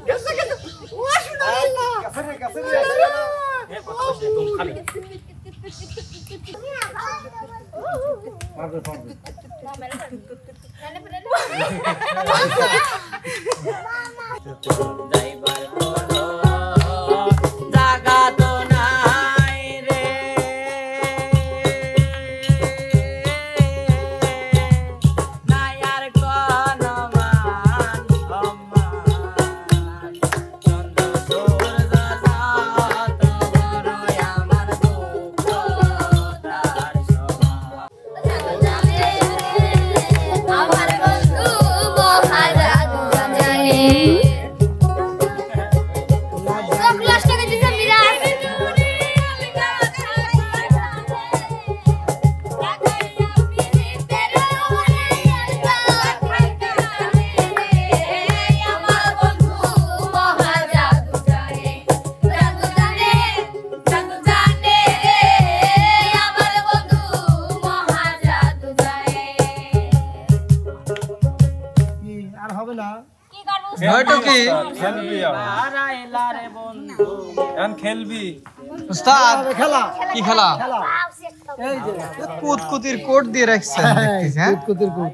গেছে গেছে ওয়াশনা আল্লাহ কাছে রে এ কত বসে তুমি খালি পাগল পাগল যাইবার বড় জায়গা তো নাই রে নাই আর কোন মান সম্মান চন্দ্র সূর্য জাত বড় আমার দুঃখ তার সমান আমার বন্ধু মহারাজু জানে ক্লাস টাকা দিতে মিরাজ আর হবে না কি করব হয়তো কি খেলবি আরাইলা রে বন্ধু এখন খেলবি উস্তাদ খেলা কি খেলা খেলা এই যে কুতকুতির কোড দিয়ে রাখছেন দেখতেছি হ্যাঁ কুতকুতির কুত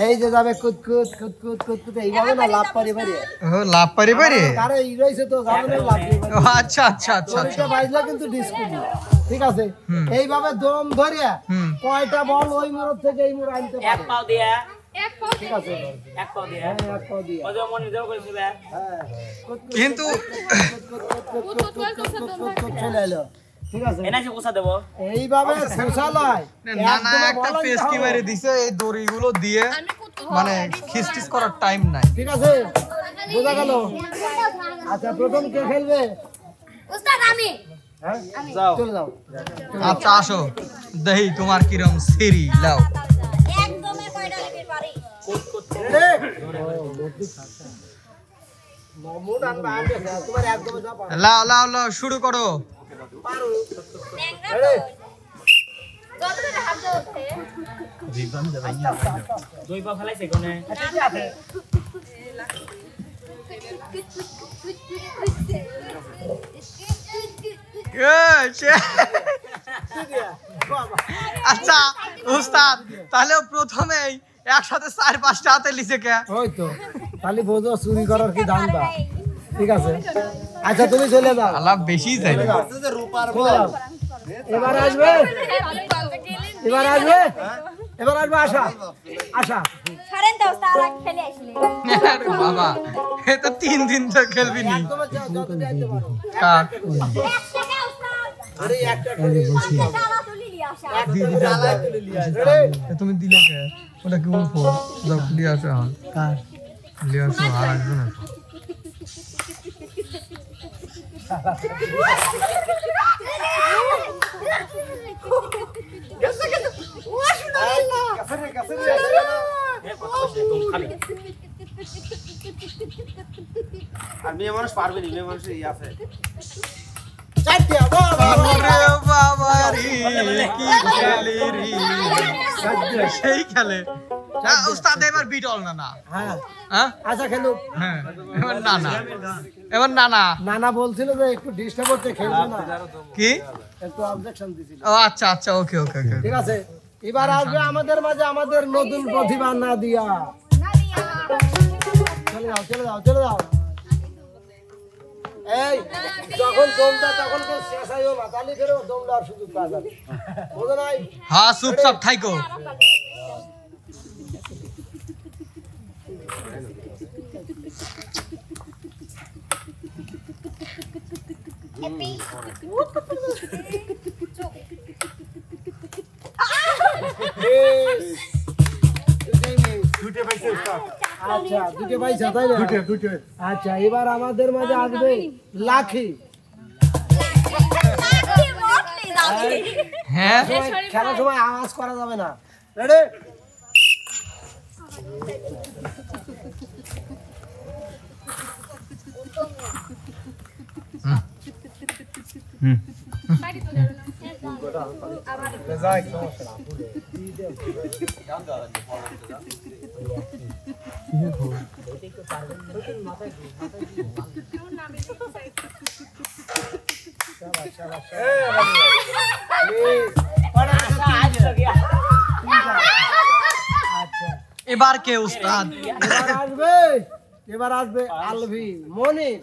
এই যে যাবে কুতকুত কুতকুত কুতকুত এইভাবে না লাভ পারি পারি ও লাভ পারি পারি আরে ই রইছে তো যাবে না লাভ পারি ও আচ্ছা আচ্ছা আচ্ছা আচ্ছা এটা বাইজলা কিন্তু ডিসকুটি ঠিক আছে এইভাবে দম ধরিয়া কয়টা বল ওই মোড় থেকে এই মোড় আনতে পারে এক পাও দিয়া ঠিক আছে এক পাও দিয়া হ্যাঁ এক পা দিয়া ওই যে মনে দেও কইছিস হ্যাঁ কিন্তু চলে এলো ঠিক আছে এনা যে কোসা দেব এইভাবে সোশ্যালয় নানা একটা পেস্কি মেরে দিছে এই দড়িগুলো দিয়ে মানে খিসটিস করার টাইম নাই ঠিক আছে বোঝা গেল আচ্ছা প্রথম কে খেলবে উস্তাদ আমি হ্যাঁ যাও চলে যাও আচ্ছা আসো দেহি তোমার কিরম সিরি লাও একদমই কয়টা লিপির পারি মামুন আর বাঁধে তোমার একদম যা পারো লাও লাও লাও শুরু করো যতটা হাত ধরতে দুই পাও ফেলাইছে কোনে আচ্ছা উস্তাদ তাহলে প্রথমেই একসাথে 4-5টা হাতে লিছে কে ওই তো খালি বোঝো চুরি করার কি জানবা ঠিক আছে আচ্ছা তুমি চলে যাও আলাপ বেশি যায় চলে যাও। এবার আসবে এবার আসবে এবার আসবে আশা আশা ছাড়েন তো উস্তাদ আর খেলে আসলে আরে বাবা এ তো 3 দিন তো খেলবি নি তোমার যত যাইতে পারো কাট 1 টাকা উস্তাদ আরে একটা করে টাকা তুলি লিয়ে আসা দিদি আলাই তুলে নিয়ে আসবে তুমি দিলে কে ওটা কি বলবো যাও লিয়ে আসো হ্যাঁ কার লিয়ে আসো আর আসবে না গেছে গেছে ওয়াশনা আল্লাহ কাছে রে এ কত বসে তুমি খালি আর মেয়ে মানুষ পারবে না মেয়ে মানুষ ই আছে চারটি বাবা ওরে বাবা রে কি খেলি রে সেই খেলে উস্তাদ এবার বিটল না না হ্যাঁ হ্যাঁ আচ্ছা খেলো হ্যাঁ এবার নানা নানা বলছিল যে একটু ডিস্টার্ব করতে খেলবে না কি একটু অবজেকশন দিছিল ও আচ্ছা আচ্ছা ওকে ওকে ওকে ঠিক আছে এবার আসবে আমাদের মাঝে আমাদের নতুন প্রতিভা নাদিয়া চলে যাও চলে যাও চলে যাও এই যখন দমটা তখন কেউ শেষাইও না তাহলে ফেরো দম দেওয়ার সুযোগ পাওয়া যাবে বোঝো নাই হ্যাঁ চুপচাপ থাইকো আচ্ছা দুটো পয়সা তাই না দুটো আচ্ছা এবার আমাদের মাঝে আসবে লাখি হ্যাঁ খেলার সময় আওয়াজ করা যাবে না রেডি এবার কে উস্তাদ? এবার আসবে আলভি মনির।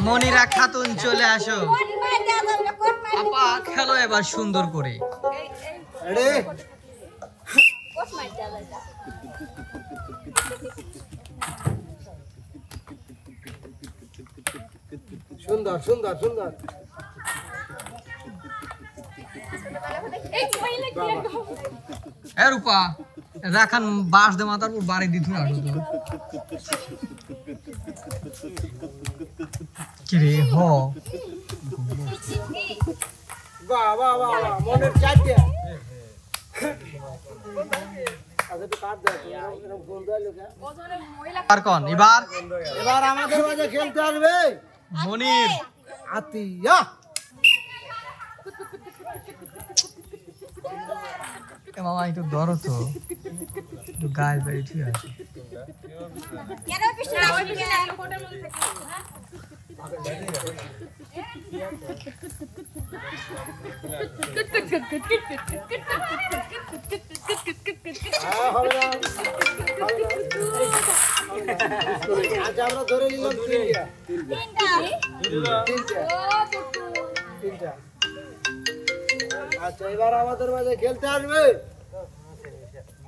মনিরা খাতুন চলে আসো। কোট মার দেয়া যাবে না, কোট মার আপা খেলো এবার সুন্দর করে। রেডি কোট মার দেয়া যাবে না। সুন্দর সুন্দর সুন্দর। এই কইলে কি এ রূপা রাখান বাস দে মাথার উপর বাড়ি দিত না কি রে হ বাহ বাহ বাহ বাহ, মনের চারটে। আগে তো কাট দাও, এরকম ফোন দেয় লোকে। আর কোন এবার এবার আমাদের মাঝে খেলতে আসবে মনির। আতিয়া। এ মামা একটু ধরো তো, একটু গায়ে বেড়ে ঠিক আছে। কেন পিছনে ওই পিছনে কোটের মধ্যে হ্যাঁ, হবে না, হবে না। আচ্ছা আমরা ধরে নিলাম তিনটা। তিনটা। আচ্ছা এবার আমাদের মাঝে খেলতে আসবে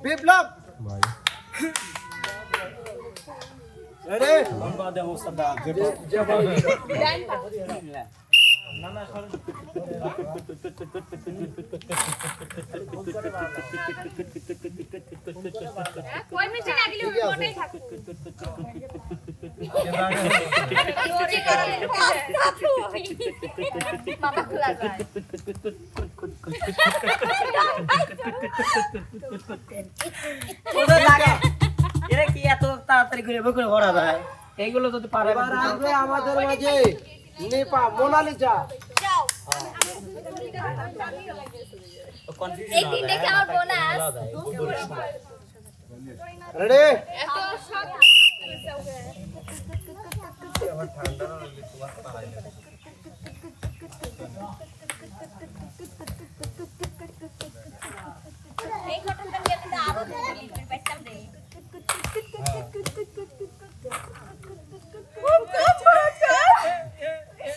বিপ্লব। রেডি? কই মিছে লাগিলে ওই কোটেই থাকে বাবা খোলা যায় ওদের লাগে এরা কি এত তাড়াতাড়ি করে বকরে ভরা যায় এইগুলো যদি পারে এবার আসবে আমাদের মাঝে নেপা মোনালিসা। যাও এই তিনটে কি আমার বোনাস রেডি? এত শখ এই ঘটনাটা নিয়ে কিন্তু আরো লিখতে পারতাম রে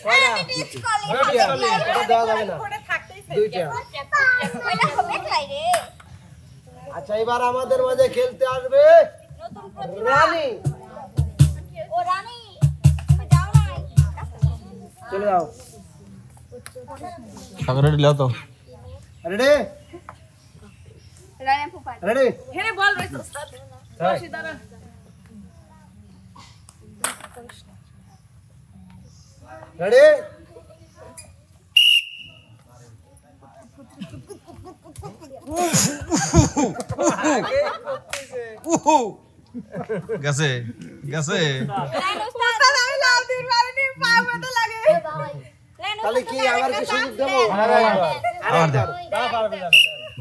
কয়টা? দুইটা। এটা দেওয়া যাবে না। দুইটা। আচ্ছা এবার আমাদের মাঝে খেলতে আসবে রানী। চলে যাও। রেডি লাও তো। রেডি? রেডি? রেডি? গেছে গেছে তাহলে কি আবার কি সুযোগ দেবো? আবার দে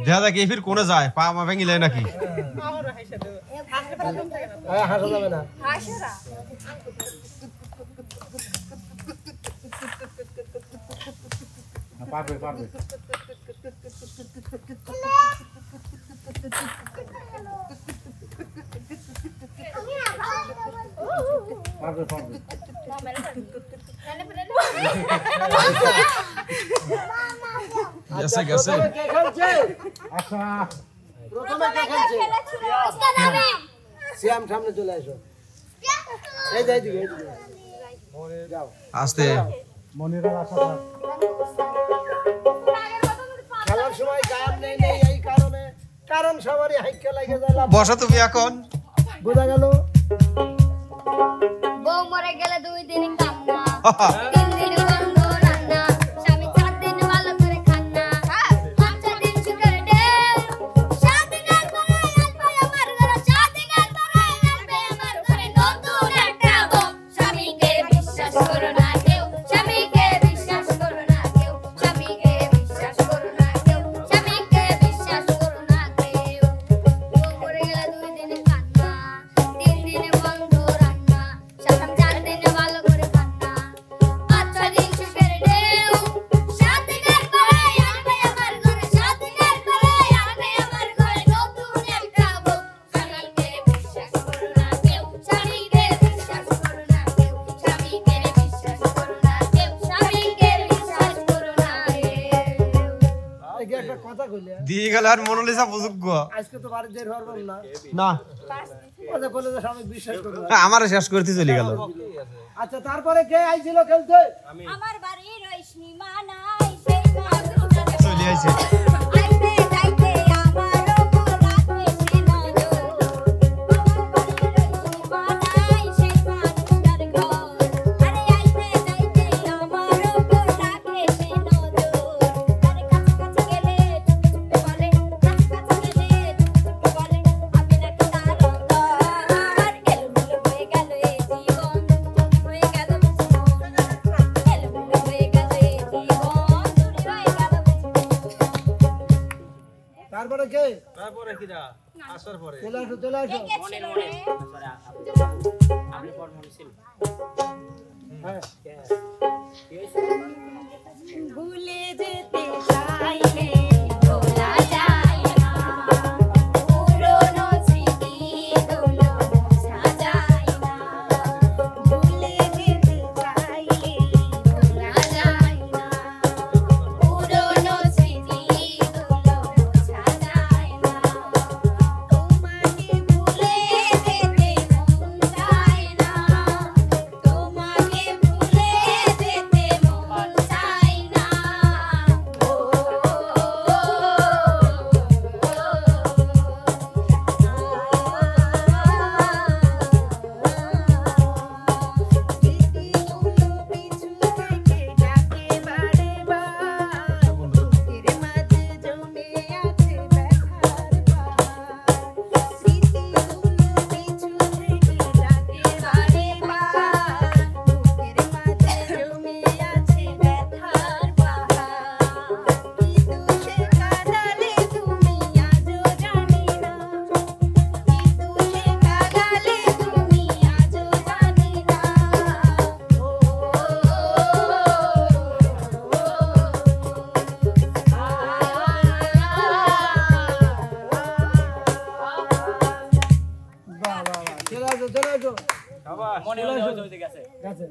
দেখা যাক এই ফির কোনে যায় পা মা ভেঙিলে নাকি হ্যাঁ হাসা যাবে না। পারবে পারবে। পারবে পারবে। গেছে গেছে প্রথমে কে খেলছে? আচ্ছা প্রথমে কে খেলছে? শ্যাম সামনে চলে আসো। এই যাই দিকে যাও। আস্তে মনিরের আশা থাক। খেলার সময় গান নেই নেই এই কারণে, কারণ সবারই হাইকে লাগে যায়। বসো তুমি এখন বোঝা গেল? বউ মরে গেলে 2 দিন কান্না 3 দিন বন্ধ রান্না স্বামী 4 দিন ভালো করে খান্না 5 দিন সুখের ঢেউ 7 দিনের পরে আসবে আমার ঘরে 7 দিনের পরে আসবে আমার ঘরে নতুন একটা বউ স্বামীকে বিশ্বাস করো না কেউ স্বামীকে বিশ্বাস করো না কেউ স্বামীকে বিশ্বাস করো না কেউ স্বামীকে বিশ্বাস করো না কেউ বউ মরে গেলে 2 দিন কান্না 3 দিন বন্ধ রান্না কইলে দিয়ে গেল আর মোনালিসা বুঝুক আজকে তো বাড়ি যেতে পারবো না না ওটা বলে যে আমি বিশ্বাস করব আমারে শেষ করতে চলে গেল আচ্ছা তারপরে কে আইছিল খেলতে আমার বাড়ির রইসনি মানাই সেই চলে আইছে আইতে যাইতে আমার উপর রাখে সে নজর আমার বাড়ির রইসনি মানাই সেই মানুষটার ঘর আরে আইতে যাইতে আমার উপর রাখে সে নজর আরে কাছে কাছে গেলে চুপে বলে কাছে কাছে গেলে চুপে বলে আমি নাকি তার অন্তর এলোমেলো হয়ে গেল এই জীবন হয়ে গেল এলোমেলো হয়ে গেল এই জীবন চুরি হয়ে গেল তারপরে কে তারপরে কি দা আসার পরে চলে আসো মনে আপনি পর মনে ছিল হ্যাঁ ভুলে যেতে চাইলে ভোলা যায় না পুরনো স্মৃতিগুলো বোঝা যায় না ভুলে যেতে চাইলে ভোলা যায় না পুরনো স্মৃতিগুলো বোঝা যায় না তোমাকে ভুলে যেতে মন চায় না তোমাকে ভুলে যেতে মন চায় না পিছু থেকে ডাকে বারে বার বুকের মাঝে জমে আছে ব্যথার পাহাড় স্মৃতিগুলো পিছু থেকে ডাকে বারে বার বুকের মাঝে জমে আছে ব্যথার পাহাড় কি দোষে কাঁদালে তুমি আজও জানি না কি দোষে কাঁদালে তুমি আজও জানি না বাহ চলে আসো মনে হলো হয়ে গেছে গেছে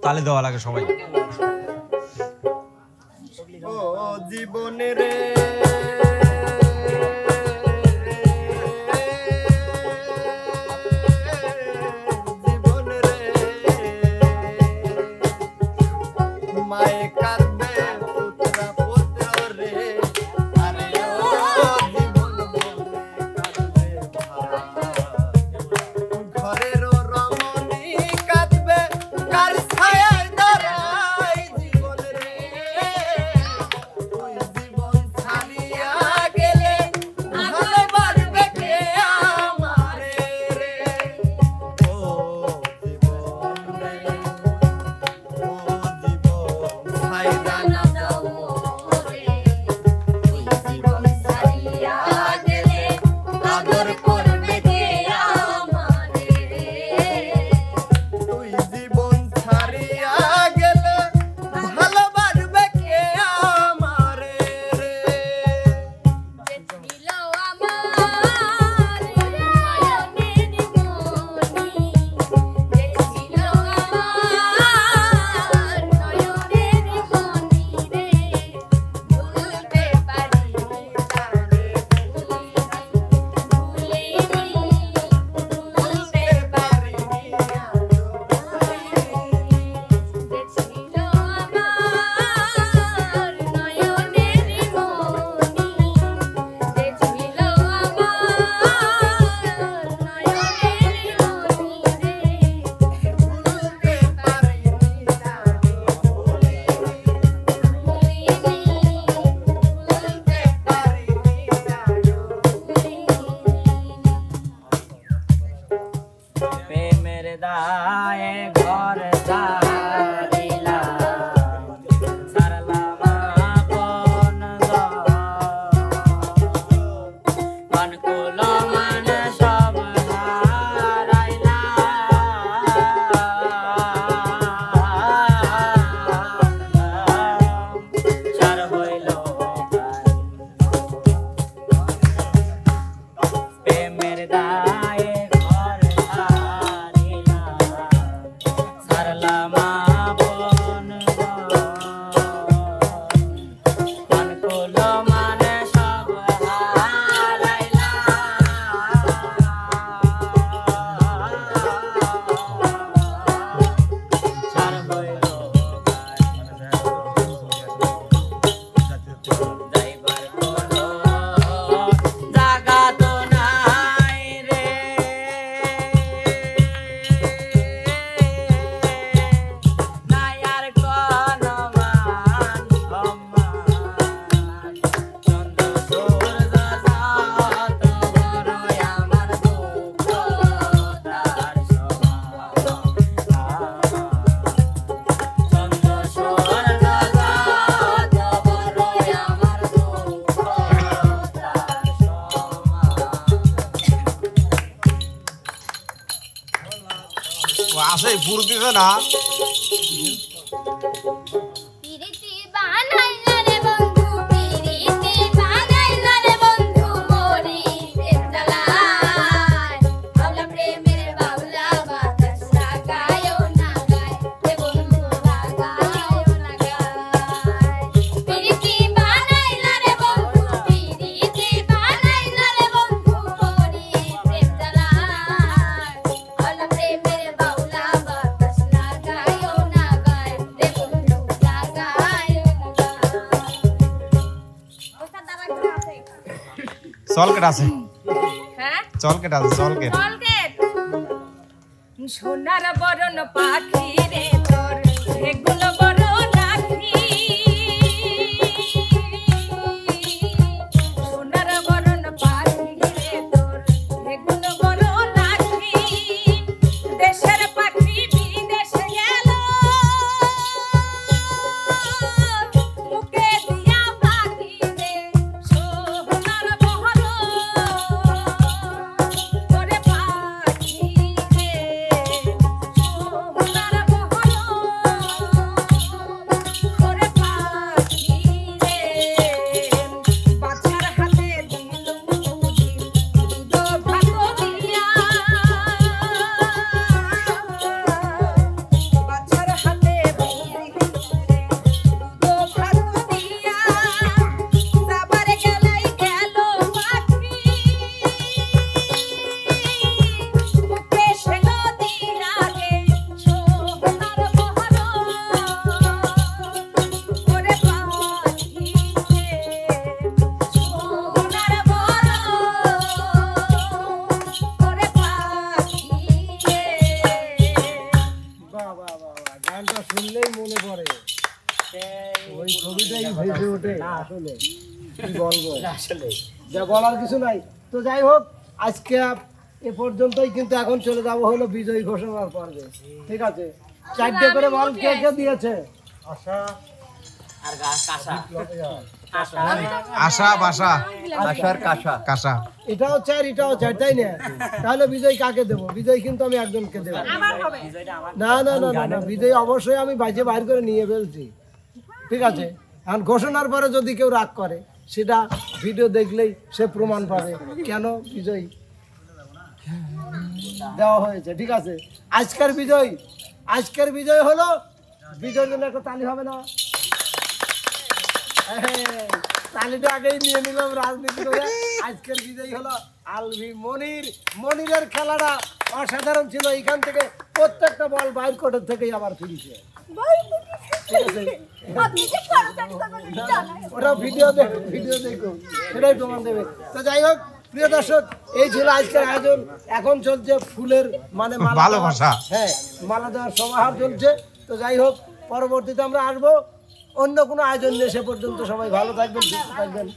তালে দেওয়া লাগে সবাই ও জীবনে রে জীবনে রে মায়ে কাঁদবে পুত্রা পুত্র রে আরে ও জীবন বলে কাঁদবে ঘরের রমণী কাঁদবে কার ছায়ায় দাঁড়ায় জীবন রে তুই জীবন ছাড়িয়া গেলে ভালো বাড়বে কে আমারে রে ও জীবন রে ও জীবন ছাইরা না যাও মোরে তুই জীবন ছাড়িয়া গেলে আদর করবে কে আমারে তুই জীবন ছাড়িয়া গেলে ভালো বাড়বে কে আমারে রে ছিল আমার নয়নের মনি ছিল আমার নয়নের মনি রে ভুলতে পারি তারে ভুলতে পারি ছিল আমার নয়নের মনি ছিল আমার নয়নের মনি রে ভুলতে পারিনি ভুলতে প্রেমের দায়ে ঘর ছাড়িলাম ছাড়লাম আপন মন কুলো মান সব হারাইলাম ছাড় হইল প্রেমের দায়ে ঘর ছাড়িলাম ছাড়লাম আছে ফুরতিছে না পিরিতি বানাইলা রে বন্ধু পিরিতি বানাইলা রে বন্ধু মোরি প্রেম জ্বালায় আওলা প্রেমের বাউলা বাতাস লাগায়ও না গায় রে বন্ধু লাগায়ও না গায় পিরিতি বানাইলা রে বন্ধু পিরিতি বানাইলা রে বন্ধু মোরি প্রেম জ্বালায় আওলা প্রেমের বাউলা বাতাস লাগায়ও না গায় রে বন্ধু লাগায়ও না গায় ওস্তাদ দাঁড়া করে আছে চলকেট আছে হ্যাঁ চলকেট আছে চলকেট চলকেট সোনার বরণ পাখি রে তোর এগুলো বড় নাকি সোনার বরণ পাখি রে তোর এগুলো বড় নাকি দেশের পাখি বিদেশে গেল মুখে দিয়া পাখি রে সোনার বহর ওরে পাখি রে সোনার বহর ওরে পাখি রে বাচ্চার হাতে দিলুম দুধ ভাত দিয়া বাচ্চার হাতে দুধ ভাত দিয়া সাবারে গেলাই গেল পাখি মুখে সেলো দিয়া রে সোনার বহর ওরে পাখি রে সোনার বহর ওরে পাখি রে বাহ বাহ বাহ বাহ, গানটা শুনলেই মনে পড়ে ওই ছবিটাই ভেসে ওঠে আসলে কি বলবো আসলে যা বলার কিছু নাই তো যাই হোক আজকে এ পর্যন্তই কিন্তু এখন চলে যাব হলো বিজয়ী ঘোষণার পর্বে ঠিক আছে 4টে করে বল কে কে দিয়েছে আর কাঁসা আশা বাসা আশার কাঁসা কাঁসা এটাও 4 এটাও 4 তাই না তাহলে বিজয় কাকে দেবো বিজয় কিন্তু আমি একজনকে দেবো বিজয়টা আমার না না না না না বিজয় অবশ্যই আমি বাইরে বাইর করে নিয়ে ফেলছি ঠিক আছে এখন ঘোষণার পরে যদি কেউ রাগ করে সেটা ভিডিও দেখলেই সে প্রমাণ পাবে কেন বিজয় দেওয়া হয়েছে ঠিক আছে আজকের বিজয় হলো বিজয়ের জন্য একটা তালি হবে না তালিটা আগেই নিয়ে নিলাম রাজনীতি করে আজকের বিজয়ী হলো আলভি মনিরের খেলাটা অসাধারণ ছিল এখান থেকে প্রত্যেকটা বল বাইর কোর্টের থেকেই আবার ফিরেছে ঠিক আছে ওটা ভিডিও দেখো সেটাই প্রমাণ দেবে তো যাই হোক প্রিয় দর্শক এই ছিল আজকের আয়োজন এখন চলছে ফুলের মানে মালা দেওয়ার- ভালোবাসা। হ্যাঁ মালা দেওয়ার সমাহার চলছে তো যাই হোক পরবর্তীতে আমরা আসবো অন্য কোনো আয়োজন নিয়ে সে পর্যন্ত সবাই ভালো থাকবেন সুস্থ থাকবেন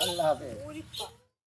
আল্লাহ হাফেজ